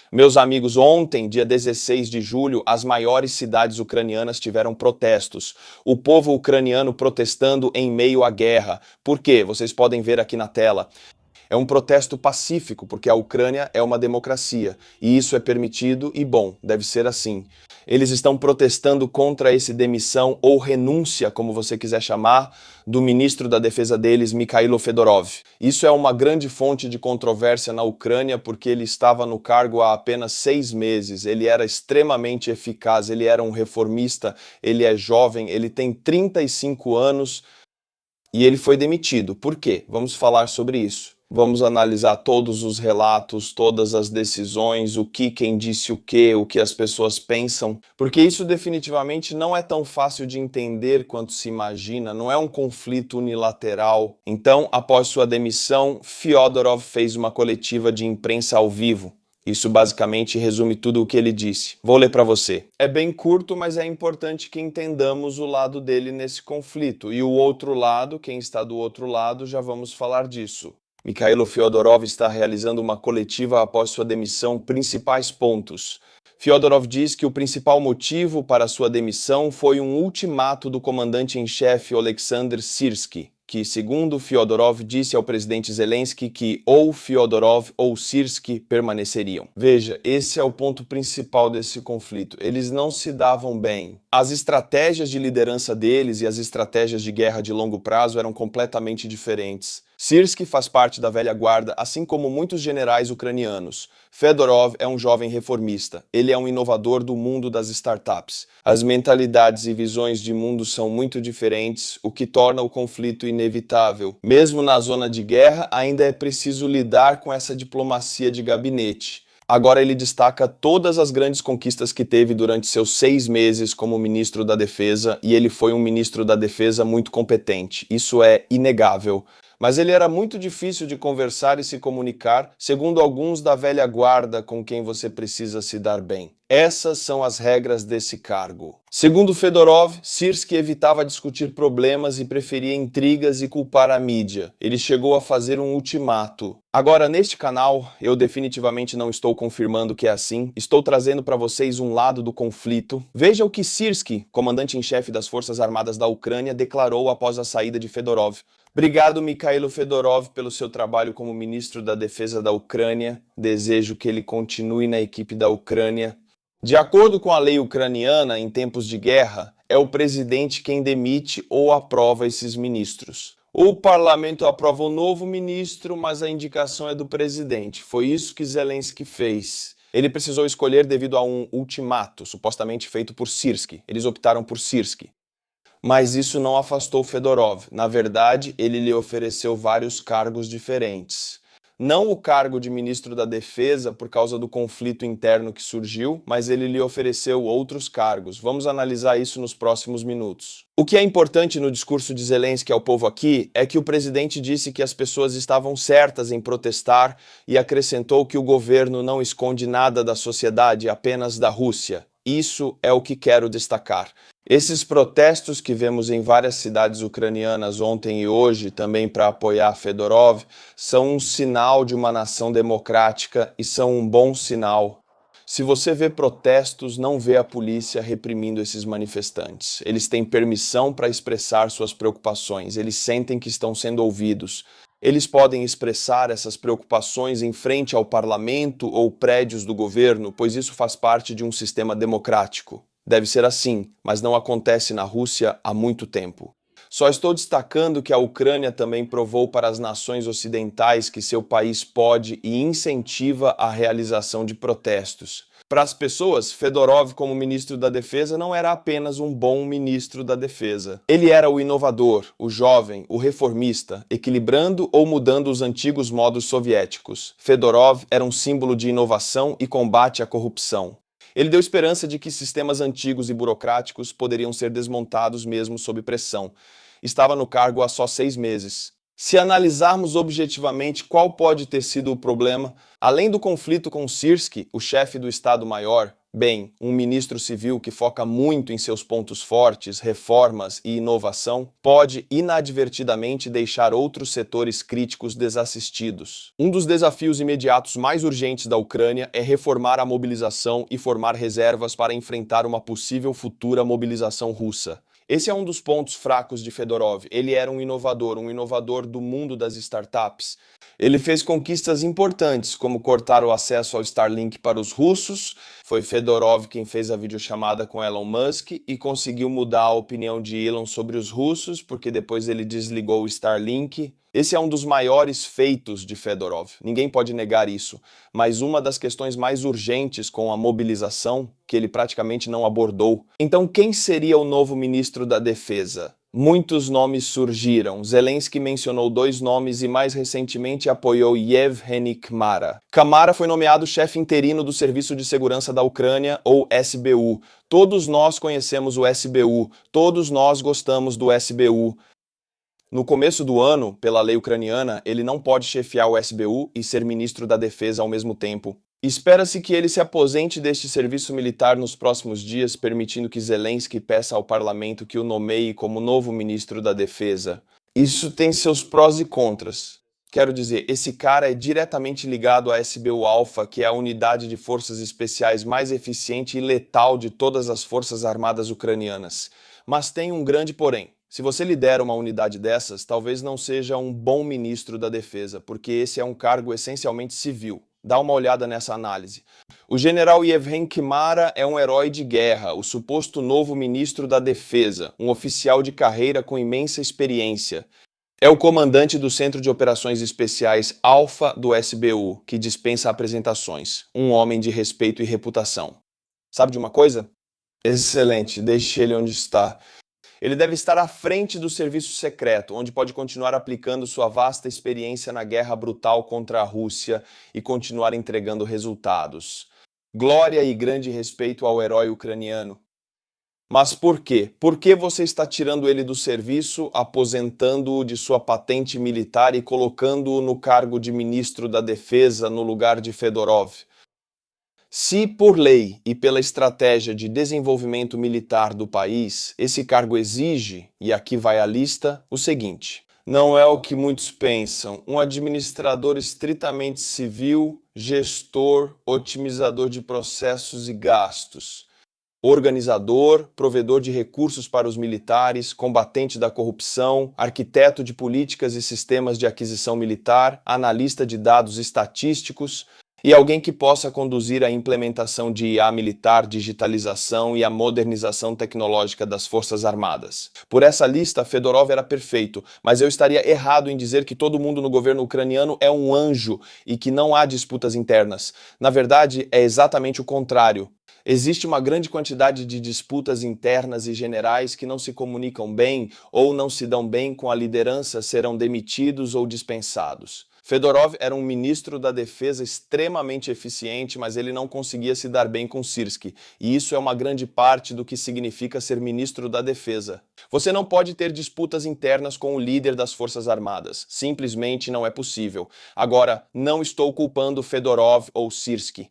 Meus amigos, ontem, dia 16 de julho, as maiores cidades ucranianas tiveram protestos. O povo ucraniano protestando em meio à guerra. Por quê? Vocês podem ver aqui na tela. É um protesto pacífico, porque a Ucrânia é uma democracia, e isso é permitido e bom, deve ser assim. Eles estão protestando contra esse demissão ou renúncia, como você quiser chamar, do ministro da defesa deles, Mikhailo Fedorov. Isso é uma grande fonte de controvérsia na Ucrânia, porque ele estava no cargo há apenas 6 meses, ele era extremamente eficaz, ele era um reformista, ele é jovem, ele tem 35 anos e ele foi demitido. Por quê? Vamos falar sobre isso. Vamos analisar todos os relatos, todas as decisões, o que quem disse o que as pessoas pensam, porque isso definitivamente não é tão fácil de entender quanto se imagina, não é um conflito unilateral. Então, após sua demissão, Fyodorov fez uma coletiva de imprensa ao vivo. Isso basicamente resume tudo o que ele disse. Vou ler para você. É bem curto, mas é importante que entendamos o lado dele nesse conflito. E o outro lado, quem está do outro lado, já vamos falar disso. Mikhailo Fyodorov está realizando uma coletiva após sua demissão. Principais pontos. Fyodorov diz que o principal motivo para sua demissão foi um ultimato do comandante-em-chefe Oleksandr Syrskyi, que, segundo Fyodorov, disse ao presidente Zelensky que ou Fyodorov ou Syrskyi permaneceriam. Veja, esse é o ponto principal desse conflito. Eles não se davam bem. As estratégias de liderança deles e as estratégias de guerra de longo prazo eram completamente diferentes. Syrskyi faz parte da velha guarda, assim como muitos generais ucranianos. Fedorov é um jovem reformista. Ele é um inovador do mundo das startups. As mentalidades e visões de mundo são muito diferentes, o que torna o conflito inevitável. Mesmo na zona de guerra, ainda é preciso lidar com essa diplomacia de gabinete. Agora ele destaca todas as grandes conquistas que teve durante seus 6 meses como ministro da Defesa, e ele foi um ministro da Defesa muito competente. Isso é inegável. Mas ele era muito difícil de conversar e se comunicar, segundo alguns da velha guarda com quem você precisa se dar bem. Essas são as regras desse cargo. Segundo Fedorov, Syrskyi evitava discutir problemas e preferia intrigas e culpar a mídia. Ele chegou a fazer um ultimato. Agora, neste canal, eu definitivamente não estou confirmando que é assim. Estou trazendo para vocês um lado do conflito. Veja o que Syrskyi, comandante-em-chefe das Forças Armadas da Ucrânia, declarou após a saída de Fedorov. Obrigado, Mikhailo Fedorov, pelo seu trabalho como ministro da Defesa da Ucrânia. Desejo que ele continue na equipe da Ucrânia. De acordo com a lei ucraniana, em tempos de guerra, é o presidente quem demite ou aprova esses ministros. O parlamento aprova o novo ministro, mas a indicação é do presidente. Foi isso que Zelensky fez. Ele precisou escolher devido a um ultimato, supostamente feito por Syrskyi. Eles optaram por Syrskyi. Mas isso não afastou Fedorov. Na verdade, ele lhe ofereceu vários cargos diferentes. Não o cargo de ministro da Defesa por causa do conflito interno que surgiu, mas ele lhe ofereceu outros cargos. Vamos analisar isso nos próximos minutos. O que é importante no discurso de Zelensky ao povo aqui é que o presidente disse que as pessoas estavam certas em protestar e acrescentou que o governo não esconde nada da sociedade, apenas da Rússia. Isso é o que quero destacar. Esses protestos que vemos em várias cidades ucranianas ontem e hoje, também para apoiar Fedorov, são um sinal de uma nação democrática e são um bom sinal. Se você vê protestos, não vê a polícia reprimindo esses manifestantes. Eles têm permissão para expressar suas preocupações, eles sentem que estão sendo ouvidos. Eles podem expressar essas preocupações em frente ao parlamento ou prédios do governo, pois isso faz parte de um sistema democrático. Deve ser assim, mas não acontece na Rússia há muito tempo. Só estou destacando que a Ucrânia também provou para as nações ocidentais que seu país pode e incentiva a realização de protestos. Para as pessoas, Fedorov, como ministro da Defesa, não era apenas um bom ministro da Defesa. Ele era o inovador, o jovem, o reformista, equilibrando ou mudando os antigos modos soviéticos. Fedorov era um símbolo de inovação e combate à corrupção. Ele deu esperança de que sistemas antigos e burocráticos poderiam ser desmontados mesmo sob pressão. Estava no cargo há só 6 meses. Se analisarmos objetivamente qual pode ter sido o problema, além do conflito com Sirski, o chefe do Estado-Maior, bem, um ministro civil que foca muito em seus pontos fortes, reformas e inovação, pode inadvertidamente deixar outros setores críticos desassistidos. Um dos desafios imediatos mais urgentes da Ucrânia é reformar a mobilização e formar reservas para enfrentar uma possível futura mobilização russa. Esse é um dos pontos fracos de Fedorov. Ele era um inovador do mundo das startups. Ele fez conquistas importantes, como cortar o acesso ao Starlink para os russos. Foi Fedorov quem fez a videochamada com Elon Musk e conseguiu mudar a opinião de Elon sobre os russos, porque depois ele desligou o Starlink. Esse é um dos maiores feitos de Fedorov, ninguém pode negar isso, mas uma das questões mais urgentes com a mobilização, que ele praticamente não abordou. Então quem seria o novo ministro da Defesa? Muitos nomes surgiram. Zelensky mencionou 2 nomes e mais recentemente apoiou Yevgeny Kamara. Kamara foi nomeado chefe interino do Serviço de Segurança da Ucrânia, ou SBU. Todos nós conhecemos o SBU, todos nós gostamos do SBU. No começo do ano, pela lei ucraniana, ele não pode chefiar o SBU e ser ministro da Defesa ao mesmo tempo. Espera-se que ele se aposente deste serviço militar nos próximos dias, permitindo que Zelensky peça ao parlamento que o nomeie como novo ministro da Defesa. Isso tem seus prós e contras. Quero dizer, esse cara é diretamente ligado à SBU Alpha, que é a unidade de forças especiais mais eficiente e letal de todas as forças armadas ucranianas. Mas tem um grande porém. Se você lidera uma unidade dessas, talvez não seja um bom ministro da Defesa, porque esse é um cargo essencialmente civil. Dá uma olhada nessa análise. O general Yevgeny Kamara é um herói de guerra, o suposto novo ministro da Defesa, um oficial de carreira com imensa experiência. É o comandante do Centro de Operações Especiais Alpha do SBU, que dispensa apresentações. Um homem de respeito e reputação. Sabe de uma coisa? Excelente, deixe ele onde está. Ele deve estar à frente do serviço secreto, onde pode continuar aplicando sua vasta experiência na guerra brutal contra a Rússia e continuar entregando resultados. Glória e grande respeito ao herói ucraniano. Mas por quê? Por que você está tirando ele do serviço, aposentando-o de sua patente militar e colocando-o no cargo de ministro da Defesa no lugar de Fedorov? Se, por lei e pela estratégia de desenvolvimento militar do país, esse cargo exige, e aqui vai a lista, o seguinte: não é o que muitos pensam, um administrador estritamente civil, gestor, otimizador de processos e gastos, organizador, provedor de recursos para os militares, combatente da corrupção, arquiteto de políticas e sistemas de aquisição militar, analista de dados estatísticos, e alguém que possa conduzir a implementação de IA militar, digitalização e a modernização tecnológica das Forças Armadas. Por essa lista, Fedorov era perfeito, mas eu estaria errado em dizer que todo mundo no governo ucraniano é um anjo e que não há disputas internas. Na verdade, é exatamente o contrário. Existe uma grande quantidade de disputas internas e generais que não se comunicam bem ou não se dão bem com a liderança, serão demitidos ou dispensados. Fedorov era um ministro da Defesa extremamente eficiente, mas ele não conseguia se dar bem com Sirski, e isso é uma grande parte do que significa ser ministro da Defesa. Você não pode ter disputas internas com o líder das Forças Armadas, simplesmente não é possível. Agora, não estou culpando Fedorov ou Sirski.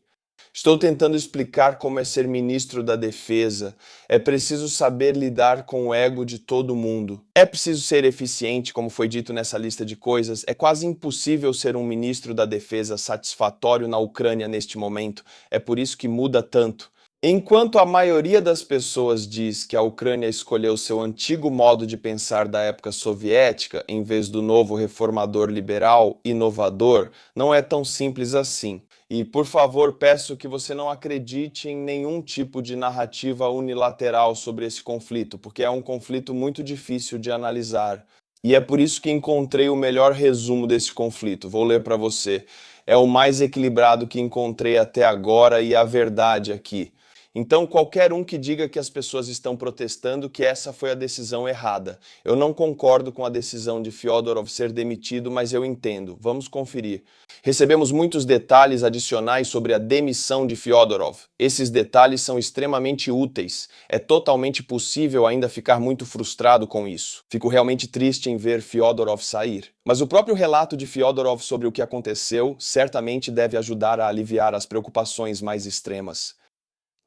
Estou tentando explicar como é ser ministro da Defesa. É preciso saber lidar com o ego de todo mundo. É preciso ser eficiente, como foi dito nessa lista de coisas. É quase impossível ser um ministro da Defesa satisfatório na Ucrânia neste momento. É por isso que muda tanto. Enquanto a maioria das pessoas diz que a Ucrânia escolheu seu antigo modo de pensar da época soviética, em vez do novo reformador liberal, inovador, não é tão simples assim. E, por favor, peço que você não acredite em nenhum tipo de narrativa unilateral sobre esse conflito, porque é um conflito muito difícil de analisar. E é por isso que encontrei o melhor resumo desse conflito. Vou ler para você. É o mais equilibrado que encontrei até agora e a verdade aqui. Então, qualquer um que diga que as pessoas estão protestando que essa foi a decisão errada. Eu não concordo com a decisão de Fyodorov ser demitido, mas eu entendo. Vamos conferir. Recebemos muitos detalhes adicionais sobre a demissão de Fyodorov. Esses detalhes são extremamente úteis. É totalmente possível ainda ficar muito frustrado com isso. Fico realmente triste em ver Fyodorov sair. Mas o próprio relato de Fyodorov sobre o que aconteceu certamente deve ajudar a aliviar as preocupações mais extremas.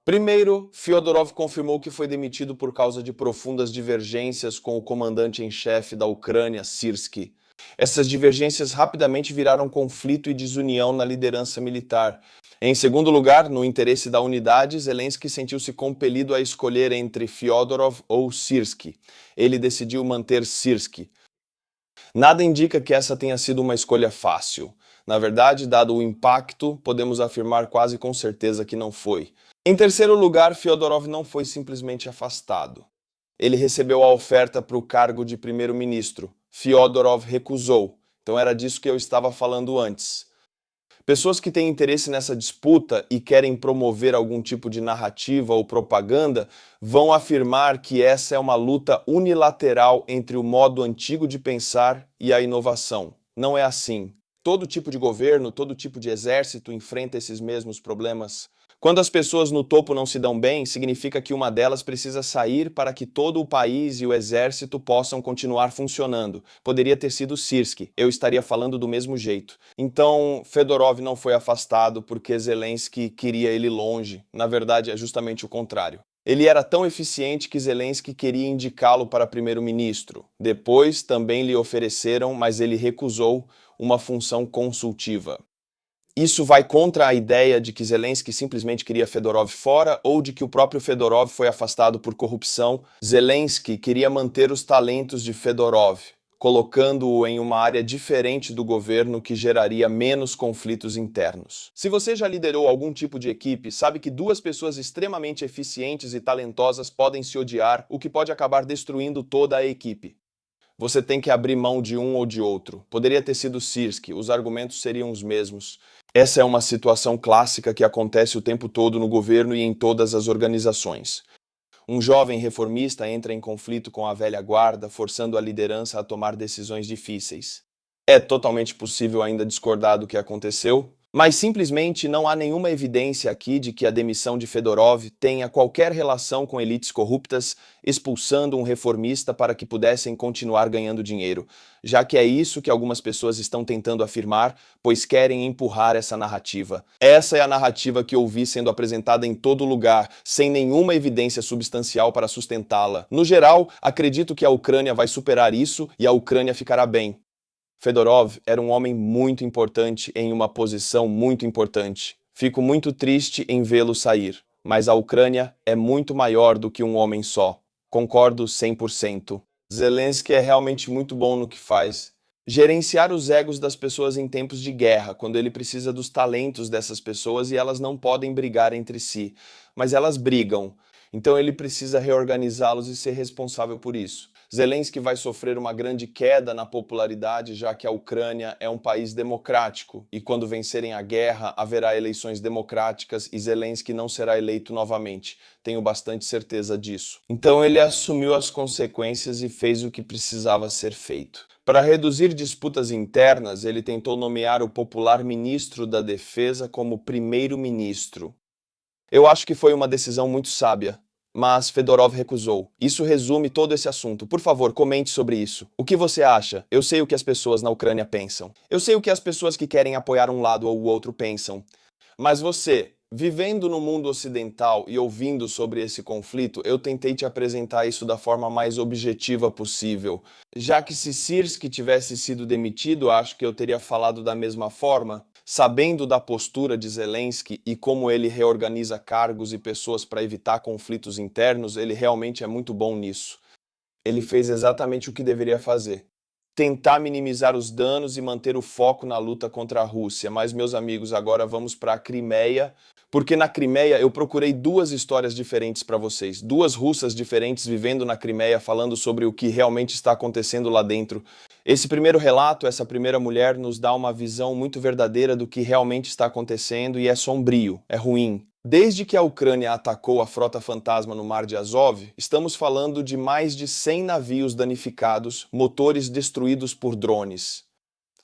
Primeiro, Fyodorov confirmou que foi demitido por causa de profundas divergências com o comandante-em-chefe da Ucrânia, Syrskyi. Essas divergências rapidamente viraram conflito e desunião na liderança militar. Em segundo lugar, no interesse da unidade, Zelensky sentiu-se compelido a escolher entre Fyodorov ou Syrskyi. Ele decidiu manter Syrskyi. Nada indica que essa tenha sido uma escolha fácil. Na verdade, dado o impacto, podemos afirmar quase com certeza que não foi. Em terceiro lugar, Fyodorov não foi simplesmente afastado. Ele recebeu a oferta para o cargo de primeiro-ministro. Fyodorov recusou. Então era disso que eu estava falando antes. Pessoas que têm interesse nessa disputa e querem promover algum tipo de narrativa ou propaganda vão afirmar que essa é uma luta unilateral entre o modo antigo de pensar e a inovação. Não é assim. Todo tipo de governo, todo tipo de exército enfrenta esses mesmos problemas. Quando as pessoas no topo não se dão bem, significa que uma delas precisa sair para que todo o país e o exército possam continuar funcionando. Poderia ter sido Syrskyi, eu estaria falando do mesmo jeito. Então, Fedorov não foi afastado porque Zelensky queria ele longe. Na verdade, é justamente o contrário. Ele era tão eficiente que Zelensky queria indicá-lo para primeiro-ministro. Depois, também lhe ofereceram, mas ele recusou uma função consultiva. Isso vai contra a ideia de que Zelensky simplesmente queria Fedorov fora ou de que o próprio Fedorov foi afastado por corrupção. Zelensky queria manter os talentos de Fedorov, colocando-o em uma área diferente do governo que geraria menos conflitos internos. Se você já liderou algum tipo de equipe, sabe que duas pessoas extremamente eficientes e talentosas podem se odiar, o que pode acabar destruindo toda a equipe. Você tem que abrir mão de um ou de outro. Poderia ter sido Syrskyi, os argumentos seriam os mesmos. Essa é uma situação clássica que acontece o tempo todo no governo e em todas as organizações. Um jovem reformista entra em conflito com a velha guarda, forçando a liderança a tomar decisões difíceis. É totalmente possível ainda discordar do que aconteceu, mas simplesmente não há nenhuma evidência aqui de que a demissão de Fedorov tenha qualquer relação com elites corruptas expulsando um reformista para que pudessem continuar ganhando dinheiro, já que é isso que algumas pessoas estão tentando afirmar, pois querem empurrar essa narrativa. Essa é a narrativa que ouvi sendo apresentada em todo lugar, sem nenhuma evidência substancial para sustentá-la. No geral, acredito que a Ucrânia vai superar isso e a Ucrânia ficará bem. Fedorov era um homem muito importante em uma posição muito importante. Fico muito triste em vê-lo sair, mas a Ucrânia é muito maior do que um homem só. Concordo 100%. Zelensky é realmente muito bom no que faz. Gerenciar os egos das pessoas em tempos de guerra, quando ele precisa dos talentos dessas pessoas e elas não podem brigar entre si, mas elas brigam. Então ele precisa reorganizá-los e ser responsável por isso. Zelensky vai sofrer uma grande queda na popularidade, já que a Ucrânia é um país democrático, e quando vencerem a guerra, haverá eleições democráticas e Zelensky não será eleito novamente. Tenho bastante certeza disso. Então ele assumiu as consequências e fez o que precisava ser feito. Para reduzir disputas internas, ele tentou nomear o popular ministro da Defesa como primeiro-ministro. Eu acho que foi uma decisão muito sábia. Mas Fedorov recusou. Isso resume todo esse assunto. Por favor, comente sobre isso. O que você acha? Eu sei o que as pessoas na Ucrânia pensam. Eu sei o que as pessoas que querem apoiar um lado ou o outro pensam. Mas você, vivendo no mundo ocidental e ouvindo sobre esse conflito, eu tentei te apresentar isso da forma mais objetiva possível. Já que se Syrskyi tivesse sido demitido, acho que eu teria falado da mesma forma. Sabendo da postura de Zelensky e como ele reorganiza cargos e pessoas para evitar conflitos internos, ele realmente é muito bom nisso. Ele fez exatamente o que deveria fazer. Tentar minimizar os danos e manter o foco na luta contra a Rússia. Mas, meus amigos, agora vamos para a Crimeia, porque na Crimeia eu procurei duas histórias diferentes para vocês. Duas russas diferentes vivendo na Crimeia, falando sobre o que realmente está acontecendo lá dentro. Esse primeiro relato, essa primeira mulher, nos dá uma visão muito verdadeira do que realmente está acontecendo e é sombrio, é ruim. Desde que a Ucrânia atacou a frota fantasma no Mar de Azov, estamos falando de mais de 100 navios danificados, motores destruídos por drones.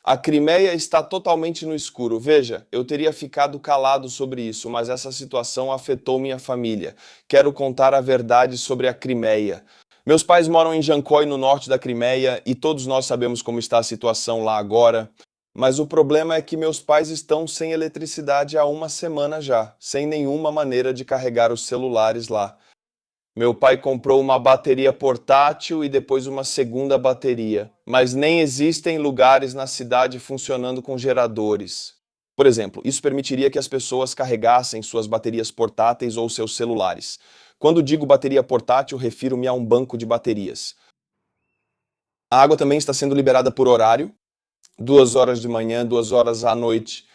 A Crimeia está totalmente no escuro. Veja, eu teria ficado calado sobre isso, mas essa situação afetou minha família. Quero contar a verdade sobre a Crimeia. Meus pais moram em Jankoy, no norte da Crimeia, e todos nós sabemos como está a situação lá agora. Mas o problema é que meus pais estão sem eletricidade há uma semana já, sem nenhuma maneira de carregar os celulares lá. Meu pai comprou uma bateria portátil e depois uma segunda bateria, mas nem existem lugares na cidade funcionando com geradores. Por exemplo, isso permitiria que as pessoas carregassem suas baterias portáteis ou seus celulares. Quando digo bateria portátil, refiro-me a um banco de baterias. A água também está sendo liberada por horário, 2 horas de manhã, 2 horas à noite.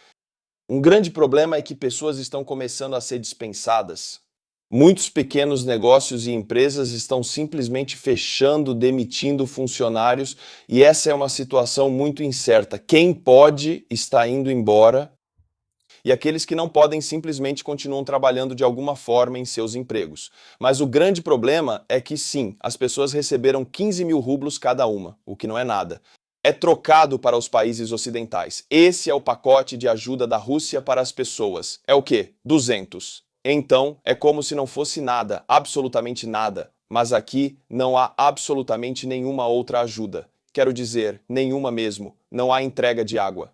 Um grande problema é que pessoas estão começando a ser dispensadas. Muitos pequenos negócios e empresas estão simplesmente fechando, demitindo funcionários, e essa é uma situação muito incerta. Quem pode está indo embora, e aqueles que não podem simplesmente continuam trabalhando de alguma forma em seus empregos. Mas o grande problema é que sim, as pessoas receberam 15 mil rublos cada uma, o que não é nada. É trocado para os países ocidentais. Esse é o pacote de ajuda da Rússia para as pessoas. É o quê? 200. Então, é como se não fosse nada, absolutamente nada. Mas aqui não há absolutamente nenhuma outra ajuda. Quero dizer, nenhuma mesmo. Não há entrega de água.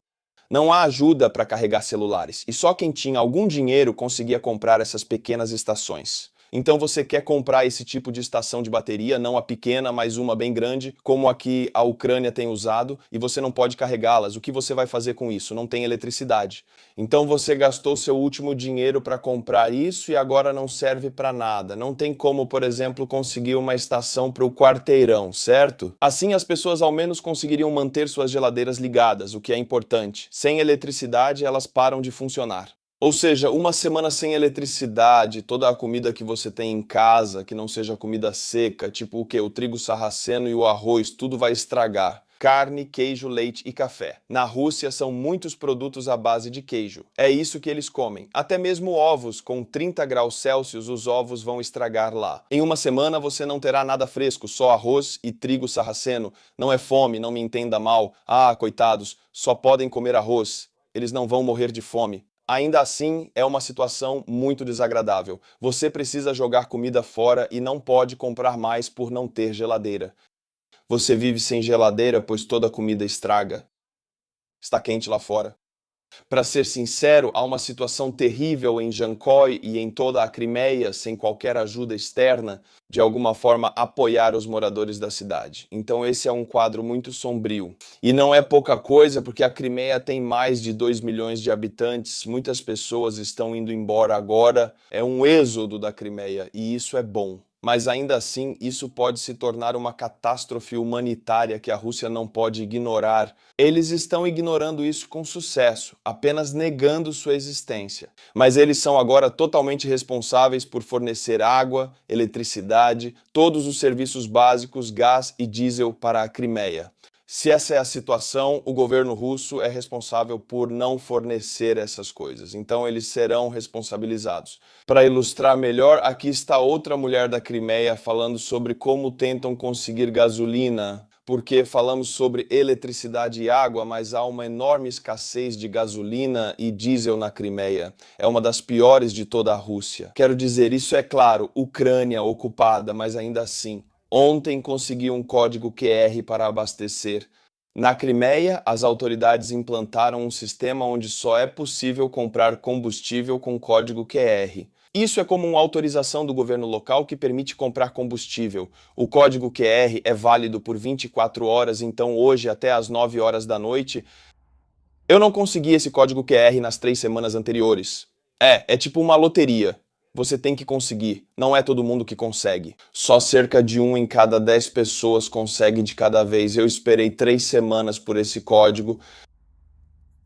Não há ajuda para carregar celulares. E só quem tinha algum dinheiro conseguia comprar essas pequenas estações. Então você quer comprar esse tipo de estação de bateria, não a pequena, mas uma bem grande, como a que a Ucrânia tem usado, e você não pode carregá-las. O que você vai fazer com isso? Não tem eletricidade. Então você gastou seu último dinheiro para comprar isso e agora não serve para nada. Não tem como, por exemplo, conseguir uma estação para o quarteirão, certo? Assim as pessoas ao menos conseguiriam manter suas geladeiras ligadas, o que é importante. Sem eletricidade, elas param de funcionar. Ou seja, uma semana sem eletricidade, toda a comida que você tem em casa, que não seja comida seca, tipo o quê? O trigo sarraceno e o arroz, tudo vai estragar. Carne, queijo, leite e café. Na Rússia são muitos produtos à base de queijo. É isso que eles comem. Até mesmo ovos, com 30 graus Celsius, os ovos vão estragar lá. Em uma semana você não terá nada fresco, só arroz e trigo sarraceno. Não é fome, não me entenda mal. Ah, coitados, só podem comer arroz. Eles não vão morrer de fome. Ainda assim, é uma situação muito desagradável. Você precisa jogar comida fora e não pode comprar mais por não ter geladeira. Você vive sem geladeira, pois toda a comida estraga. Está quente lá fora. Para ser sincero, há uma situação terrível em Jankoy e em toda a Crimeia, sem qualquer ajuda externa, de alguma forma apoiar os moradores da cidade. Então esse é um quadro muito sombrio. E não é pouca coisa, porque a Crimeia tem mais de 2 milhões de habitantes, muitas pessoas estão indo embora agora, é um êxodo da Crimeia, e isso é bom. Mas ainda assim, isso pode se tornar uma catástrofe humanitária que a Rússia não pode ignorar. Eles estão ignorando isso com sucesso, apenas negando sua existência. Mas eles são agora totalmente responsáveis por fornecer água, eletricidade, todos os serviços básicos, gás e diesel para a Crimeia. Se essa é a situação, o governo russo é responsável por não fornecer essas coisas. Então eles serão responsabilizados. Para ilustrar melhor, aqui está outra mulher da Crimeia falando sobre como tentam conseguir gasolina, porque falamos sobre eletricidade e água, mas há uma enorme escassez de gasolina e diesel na Crimeia. É uma das piores de toda a Rússia. Quero dizer, isso é claro, Ucrânia ocupada, mas ainda assim. Ontem consegui um código QR para abastecer. Na Crimeia, as autoridades implantaram um sistema onde só é possível comprar combustível com código QR. Isso é como uma autorização do governo local que permite comprar combustível. O código QR é válido por 24 horas, então hoje até às 9 horas da noite. Eu não consegui esse código QR nas 3 semanas anteriores. É tipo uma loteria. Você tem que conseguir, não é todo mundo que consegue. Só cerca de 1 em cada 10 pessoas consegue de cada vez. Eu esperei 3 semanas por esse código.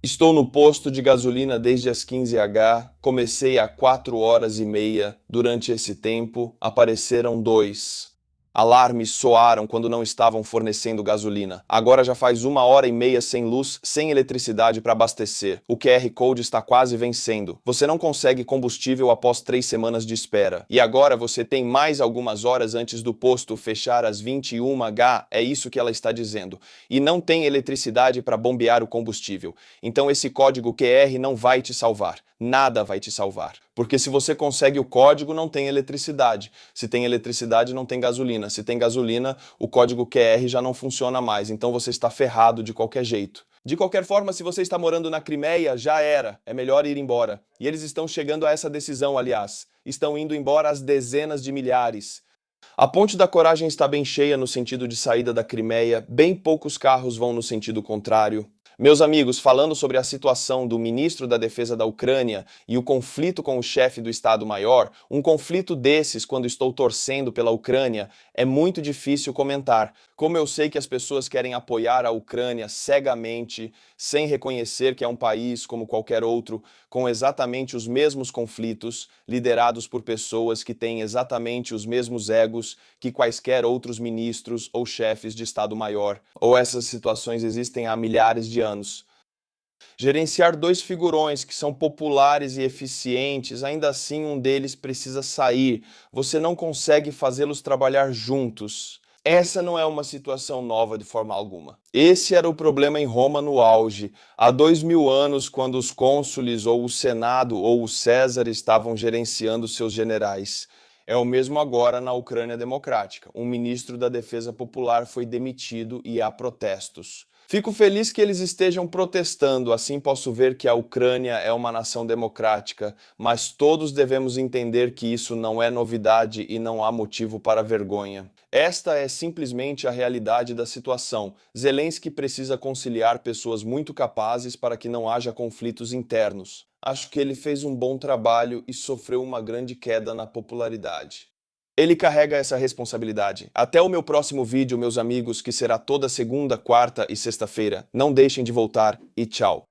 Estou no posto de gasolina desde as 15h, comecei há 4 horas e meia. Durante esse tempo, apareceram 2. Alarmes soaram quando não estavam fornecendo gasolina. Agora já faz 1 hora e meia sem luz, sem eletricidade para abastecer. O QR Code está quase vencendo. Você não consegue combustível após 3 semanas de espera. E agora você tem mais algumas horas antes do posto fechar às 21h, é isso que ela está dizendo. E não tem eletricidade para bombear o combustível. Então esse código QR não vai te salvar. Nada vai te salvar. Porque se você consegue o código, não tem eletricidade. Se tem eletricidade, não tem gasolina. Se tem gasolina, o código QR já não funciona mais. Então você está ferrado de qualquer jeito. De qualquer forma, se você está morando na Crimeia, já era. É melhor ir embora. E eles estão chegando a essa decisão, aliás. Estão indo embora às dezenas de milhares. A Ponte da Coragem está bem cheia no sentido de saída da Crimeia, bem poucos carros vão no sentido contrário. Meus amigos, falando sobre a situação do ministro da Defesa da Ucrânia e o conflito com o chefe do Estado-Maior, um conflito desses, quando estou torcendo pela Ucrânia, é muito difícil comentar. Como eu sei que as pessoas querem apoiar a Ucrânia cegamente, sem reconhecer que é um país como qualquer outro, com exatamente os mesmos conflitos, liderados por pessoas que têm exatamente os mesmos egos que quaisquer outros ministros ou chefes de Estado-Maior. Ou essas situações existem há milhares de anos. Gerenciar dois figurões que são populares e eficientes, ainda assim um deles precisa sair. Você não consegue fazê-los trabalhar juntos. Essa não é uma situação nova de forma alguma. Esse era o problema em Roma no auge, há 2000 anos, quando os cônsules ou o Senado ou o César estavam gerenciando seus generais. É o mesmo agora na Ucrânia Democrática. Um ministro da Defesa Popular foi demitido e há protestos. Fico feliz que eles estejam protestando, assim posso ver que a Ucrânia é uma nação democrática, mas todos devemos entender que isso não é novidade e não há motivo para vergonha. Esta é simplesmente a realidade da situação. Zelensky precisa conciliar pessoas muito capazes para que não haja conflitos internos. Acho que ele fez um bom trabalho e sofreu uma grande queda na popularidade. Ele carrega essa responsabilidade. Até o meu próximo vídeo, meus amigos, que será toda segunda, quarta e sexta-feira. Não deixem de voltar e tchau.